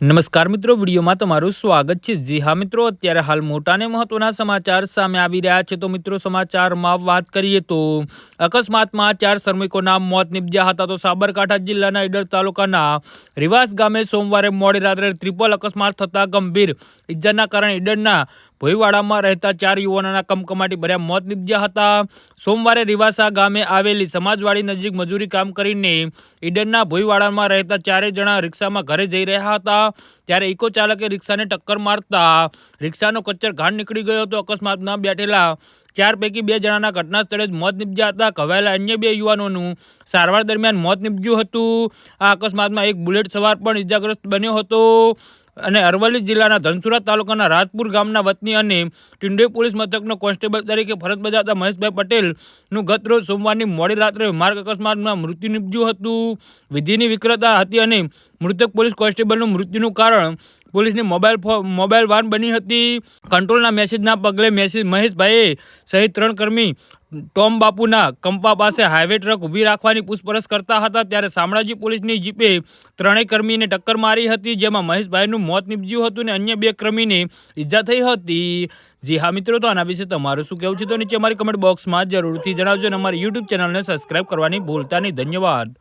નમસ્કાર મિત્રો, વિડીયોમાં તમારું સ્વાગત છે। જી હા મિત્રો, અત્યારે હાલ મોટા અને મહત્વના સમાચાર સામે આવી રહ્યા છે। તો મિત્રો, સમાચારમાં વાત કરીએ તો અકસ્માતમાં 4 શ્રમિકોના મોત નિપજ્યા હતા। તો સાબરકાંઠા જિલ્લાના ઈડર તાલુકાના રિવાસ ગામે સોમવારે મોડી રાત્રે ટ્રિપલ અકસ્માત થતા ગંભીર ઇજાના કારણે ઈડરના ભોઈવાડામાં રહેતા 4 યુવાનોના કમકમાટી ભર્યા મોત નિપજ્યા હતા। સોમવારે રિવાસા ગામે આવેલી સમાજવાડી નજીક મજૂરી કામ કરીને ઈડરના ભોઈવાડામાં રહેતા 4 જણા રિક્ષામાં ઘરે જઈ રહ્યા હતા। ત્યારે ઇકો ચાલકે રિક્ષાને ટક્કર મારતા રિક્ષાનો કચ્ચર ઘાણ નીકળી ગયો હતો। અકસ્માતમાં બેઠેલા 4 પૈકી 2 જણાના ઘટના સ્થળે જ મોત નિપજ્યા હતા। ઘવાયેલા અન્ય 2 યુવાનોનું સારવાર દરમિયાન મોત નિપજ્યું હતું। આ અકસ્માતમાં એક બુલેટ સવાર પણ ઇજાગ્રસ્ત બન્યો હતો અને અરવલ્લી જિલ્લાના ધનસુરા તાલુકાના રાજપુર ગામના વતની અને ટિંડોઈ પોલીસ મથકનો કોન્સ્ટેબલ તરીકે ફરજ બજાવતા મહેશભાઈ પટેલનું ગત રોજ સોમવારની મોડી રાત્રે માર્ગ અકસ્માતમાં મૃત્યુ નિપજ્યું હતું। વિધિની વિકૃતતા હતી અને મૃતક પોલીસ કોન્સ્ટેબલનું મૃત્યુનું કારણ પોલીસની મોબાઈલ વાન બની હતી। કંટ્રોલના મેસેજના પગલે મહેશભાઈએ સહિત 3 કર્મી ટોમ બાપુના કંપા પાસે હાઈવે ટ્રક ઊભી રાખવાની પૂછપરછ કરતા હતા। ત્યારે શામળાજી પોલીસની જીપે 3 કર્મીને ટક્કર મારી હતી, જેમાં મહેશભાઈનું મોત નીપજ્યું હતું અને અન્ય 2 કર્મીને ઈજા થઈ હતી। જી હા મિત્રો, તો આના વિશે તમારું શું કહેવું છે તો નીચે અમારી કમેન્ટ બોક્સમાં જરૂરથી જણાવજો અને અમારી યુટ્યુબ ચેનલને સબસ્ક્રાઈબ કરવાની ભૂલતા નહીં। ધન્યવાદ।